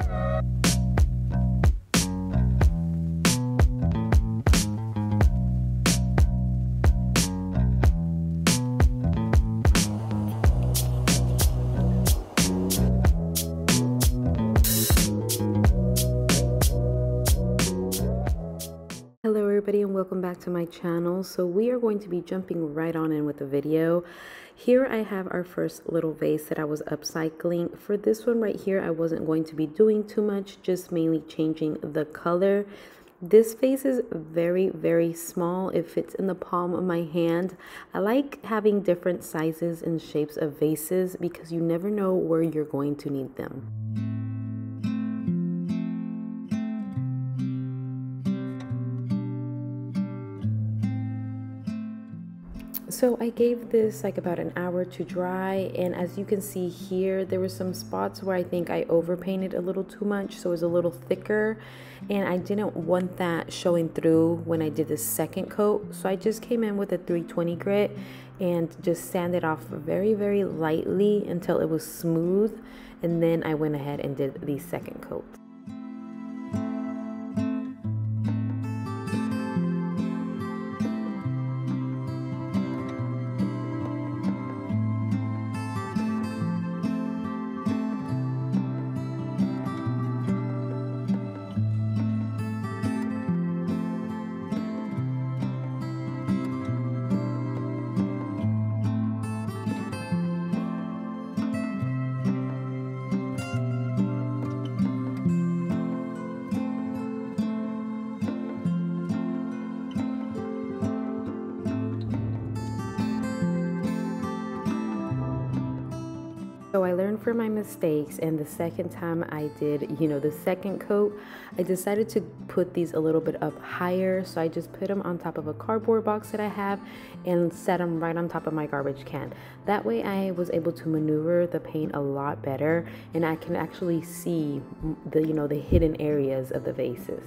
Hello everybody and welcome back to my channel. So we are going to be jumping right on in with the video. Here I have our first little vase that I was upcycling. For this one right here, I wasn't going to be doing too much, just mainly changing the color. This vase is very, very small. It fits in the palm of my hand. I like having different sizes and shapes of vases because you never know where you're going to need them. So I gave this like about an hour to dry, and as you can see here, there were some spots where I think I overpainted a little too much, so it was a little thicker, and I didn't want that showing through when I did the second coat. So I just came in with a 320 grit and just sanded off very, very lightly until it was smooth, and then I went ahead and did the second coat. So I learned from my mistakes, and the second time I did, the second coat, I decided to put these a little bit up higher. So I just put them on top of a cardboard box that I have and set them right on top of my garbage can. That way I was able to maneuver the paint a lot better, and I can actually see the hidden areas of the vases.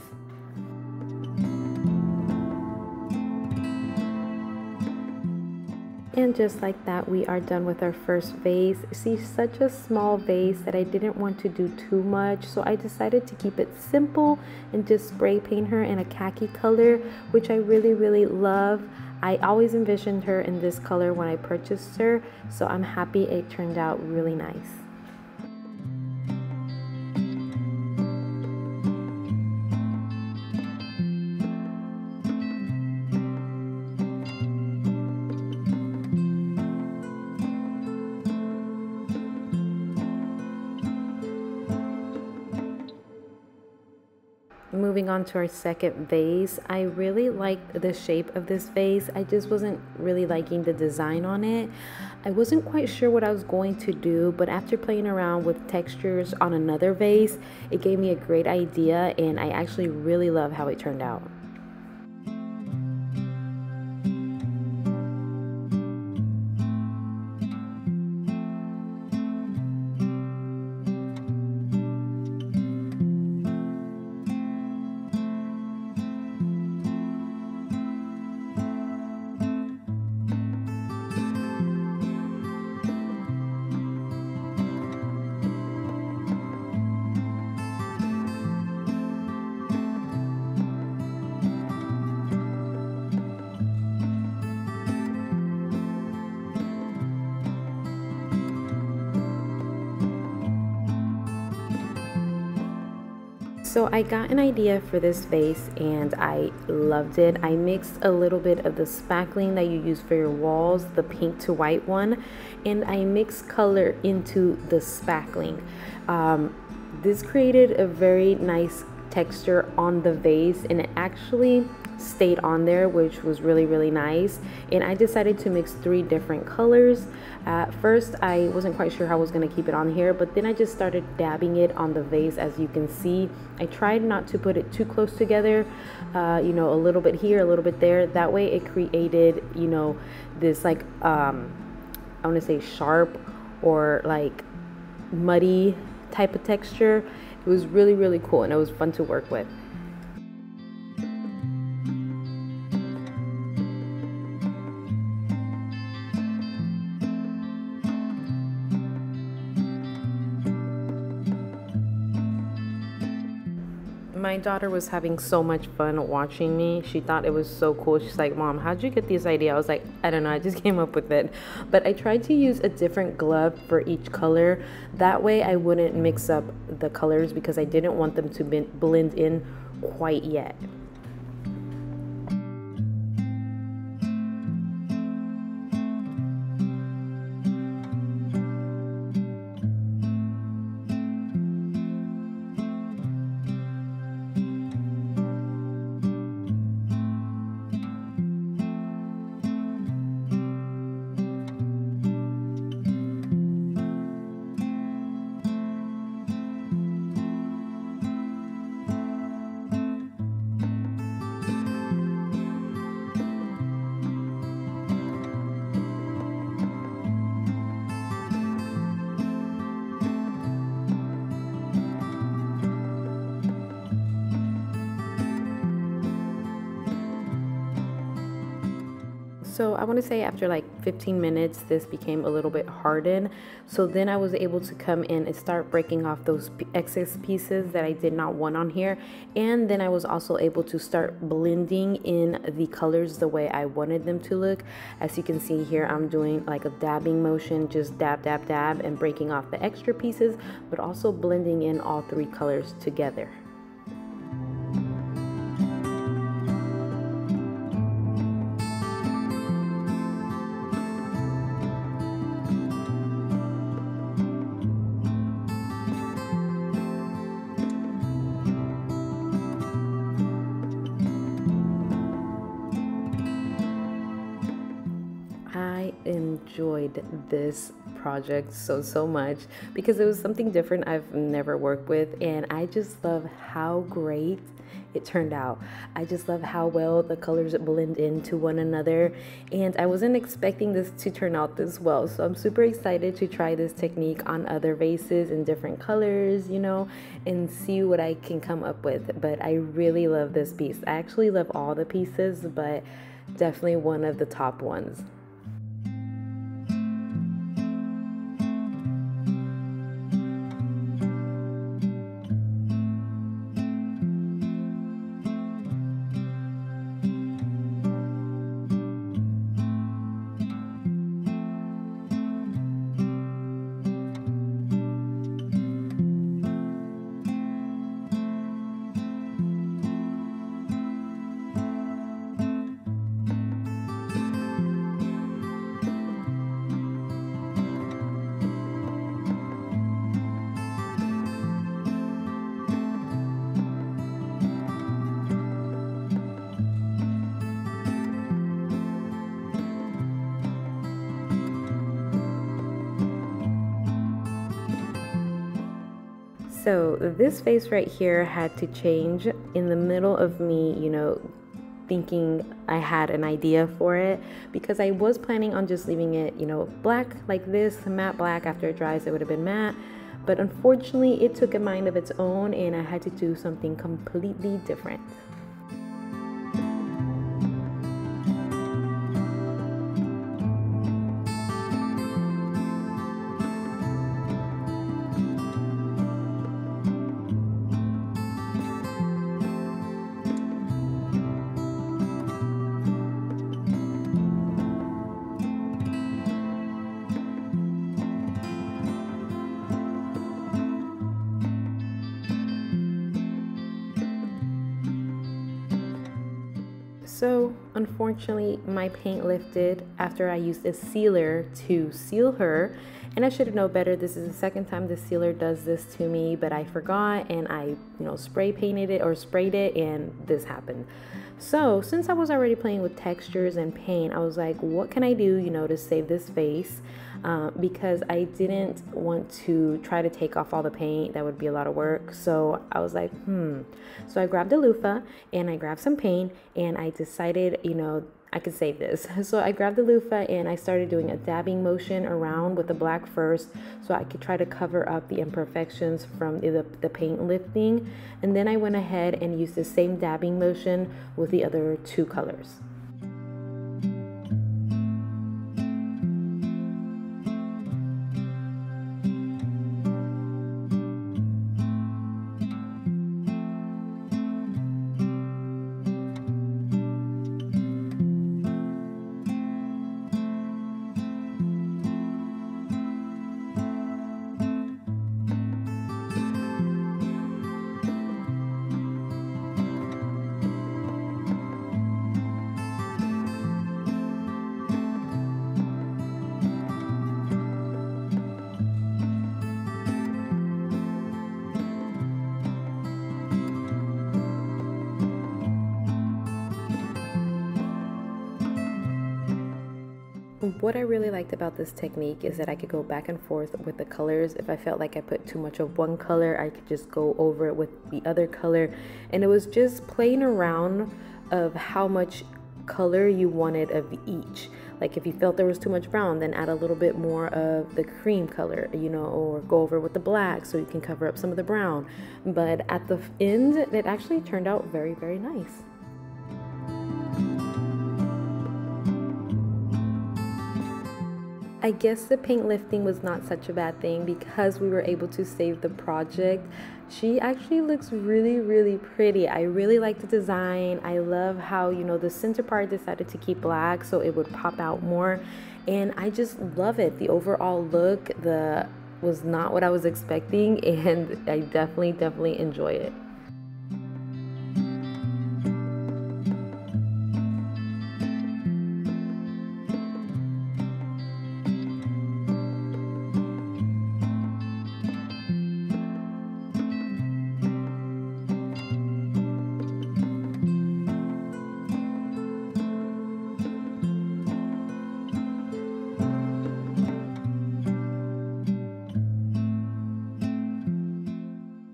And just like that, we are done with our first vase. See, such a small vase that I didn't want to do too much, so I decided to keep it simple and just spray paint her in a khaki color, which I really, really love. I always envisioned her in this color when I purchased her, so I'm happy it turned out really nice. Moving on to our second vase, I really liked the shape of this vase. I just wasn't really liking the design on it. I wasn't quite sure what I was going to do, but after playing around with textures on another vase, it gave me a great idea, and I actually really love how it turned out. So I got an idea for this vase and I loved it. I mixed a little bit of the spackling that you use for your walls, the pink to white one, and I mixed color into the spackling. This created a very nice texture on the vase, and it actually stayed on there, which was really, really nice. And I decided to mix 3 different colors. At first I wasn't quite sure how I was going to keep it on here, but then I just started dabbing it on the vase. As you can see, I tried not to put it too close together, a little bit here, a little bit there. That way it created, this like I want to say sharp or like muddy type of texture. It was really, really cool, and it was fun to work with. My daughter was having so much fun watching me. She thought it was so cool. She's like, Mom, how'd you get this idea? I was like, I don't know, I just came up with it. But I tried to use a different glove for each color. That way I wouldn't mix up the colors because I didn't want them to blend in quite yet. So I want to say after like 15 minutes, this became a little bit hardened. So then I was able to come in and start breaking off those excess pieces that I did not want on here. And then I was also able to start blending in the colors the way I wanted them to look. As you can see here, I'm doing like a dabbing motion, just dab, dab, dab, and breaking off the extra pieces, but also blending in all three colors together. I enjoyed this project so much because it was something different I've never worked with, and I just love how great it turned out. I just love how well the colors blend into one another, and I wasn't expecting this to turn out this well, so I'm super excited to try this technique on other vases in different colors, you know, and see what I can come up with. But I really love this piece. I actually love all the pieces, but definitely one of the top ones. So this vase right here had to change in the middle of me, you know, thinking I had an idea for it, because I was planning on just leaving it, you know, black like this, matte black. After it dries, it would have been matte. But unfortunately, it took a mind of its own and I had to do something completely different. So unfortunately, my paint lifted after I used a sealer to seal her, and I should have known better. This is the second time the sealer does this to me, but I forgot and I, you know, spray painted it or sprayed it, and this happened. So since I was already playing with textures and paint, I was like, what can I do, you know, to save this vase? Because I didn't want to try to take off all the paint. That would be a lot of work. So I was like, So I grabbed a loofah and I grabbed some paint, and I decided, you know, I could save this. So I grabbed the loofah and I started doing a dabbing motion around with the black first, so I could try to cover up the imperfections from the paint lifting. And then I went ahead and used the same dabbing motion with the other two colors. What I really liked about this technique is that I could go back and forth with the colors. If I felt like I put too much of one color, I could just go over it with the other color. And it was just playing around of how much color you wanted of each. Like if you felt there was too much brown, then add a little bit more of the cream color, you know, or go over with the black so you can cover up some of the brown. But at the end, it actually turned out very, very nice. I guess the paint lifting was not such a bad thing because we were able to save the project. She actually looks really, really pretty. I really like the design. I love how, you know, the center part decided to keep black so it would pop out more. And I just love it. The overall look was not what I was expecting, and I definitely enjoy it.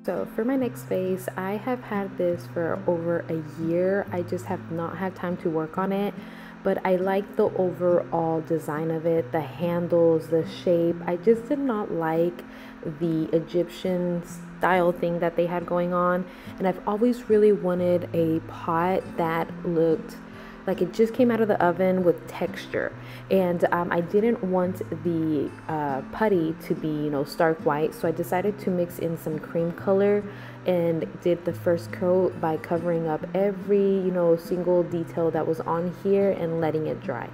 So for my next vase, I have had this for over a year. I just have not had time to work on it, but I like the overall design of it, the handles, the shape. I just did not like the Egyptian style thing that they had going on. And I've always really wanted a pot that looked like it just came out of the oven with texture. And I didn't want the putty to be, you know, stark white, so I decided to mix in some cream color and did the first coat by covering up every, you know, single detail that was on here and letting it dry.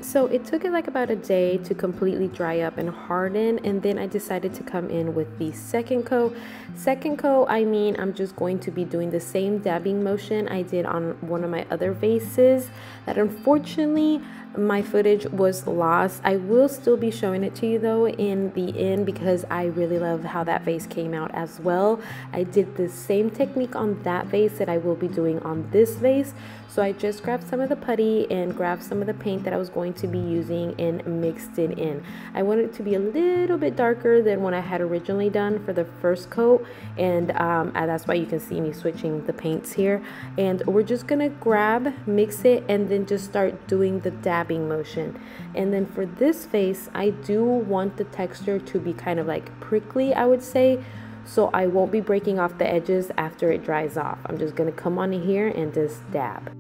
So it took it like about a day to completely dry up and harden, and then I decided to come in with the second coat. Second coat, I mean, I'm just going to be doing the same dabbing motion I did on one of my other vases that unfortunately my footage was lost. I will still be showing it to you though in the end because I really love how that vase came out as well. I did the same technique on that vase that I will be doing on this vase. So I just grabbed some of the putty and grabbed some of the paint that I was going to be using and mixed it in. I wanted it to be a little bit darker than what I had originally done for the first coat, and that's why you can see me switching the paints here. And we're just gonna grab, mix it, and then just start doing the dabbing motion. And then for this vase, I do want the texture to be kind of like prickly, I would say. So I won't be breaking off the edges after it dries off. I'm just gonna come on in here and just dab.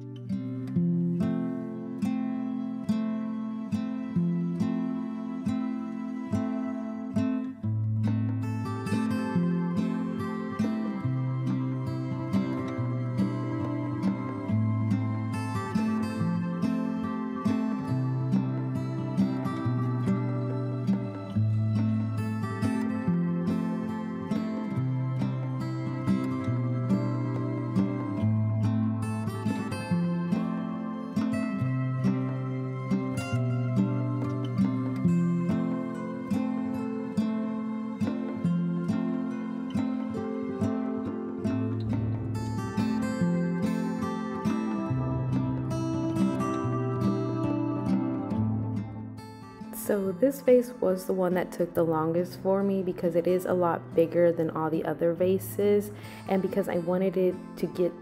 So this vase was the one that took the longest for me because it is a lot bigger than all the other vases, and because I wanted it to get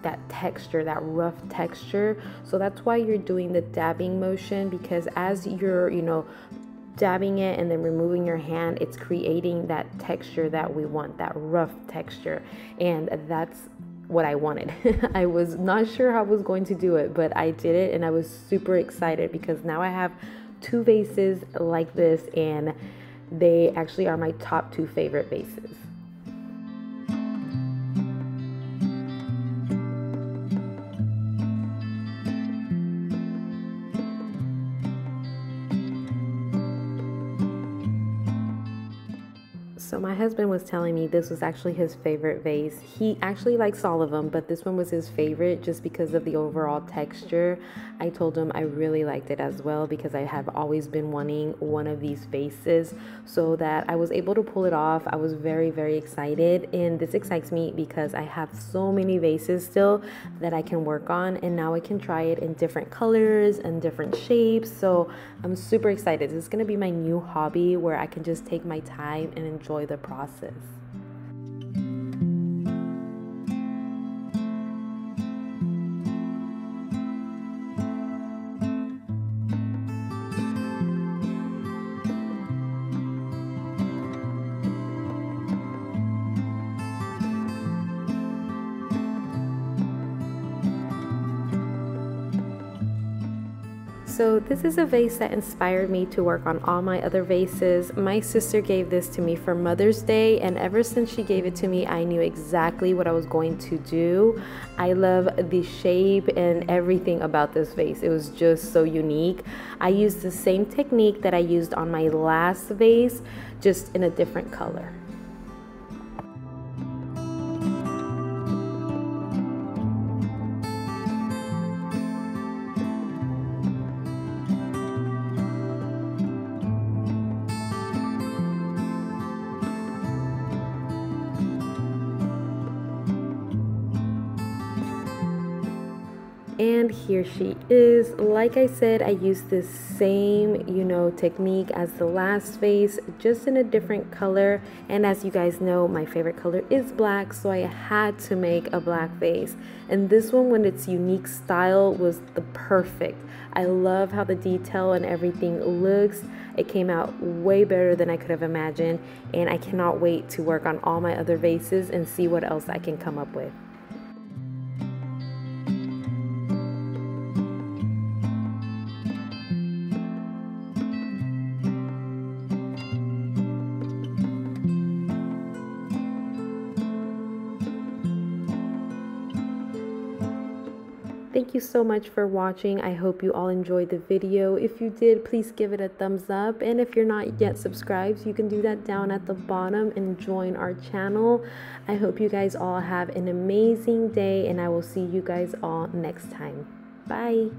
that texture, that rough texture. So that's why you're doing the dabbing motion, because as you're, you know, dabbing it and then removing your hand, it's creating that texture that we want, that rough texture, and that's what I wanted. I was not sure how I was going to do it, but I did it, and I was super excited because now I have 2 vases like this, and they actually are my top 2 favorite vases. So my husband was telling me this was actually his favorite vase. He actually likes all of them, but this one was his favorite just because of the overall texture. I told him I really liked it as well because I have always been wanting one of these vases, so that I was able to pull it off. I was very, very excited, and this excites me because I have so many vases still that I can work on, and now I can try it in different colors and different shapes. So I'm super excited. This is going to be my new hobby where I can just take my time and enjoy the process. So this is a vase that inspired me to work on all my other vases. My sister gave this to me for Mother's Day, and ever since she gave it to me, I knew exactly what I was going to do. I love the shape and everything about this vase. It was just so unique. I used the same technique that I used on my last vase, just in a different color. And here she is. Like I said, I used this same, technique as the last vase, just in a different color. And as you guys know, my favorite color is black, so I had to make a black vase. And this one, with its unique style, was the perfect. I love how the detail and everything looks. It came out way better than I could have imagined, and I cannot wait to work on all my other vases and see what else I can come up with. Thank you so much for watching. I hope you all enjoyed the video. If you did, please give it a thumbs up. And if you're not yet subscribed, you can do that down at the bottom and join our channel. I hope you guys all have an amazing day, and I will see you guys all next time. Bye.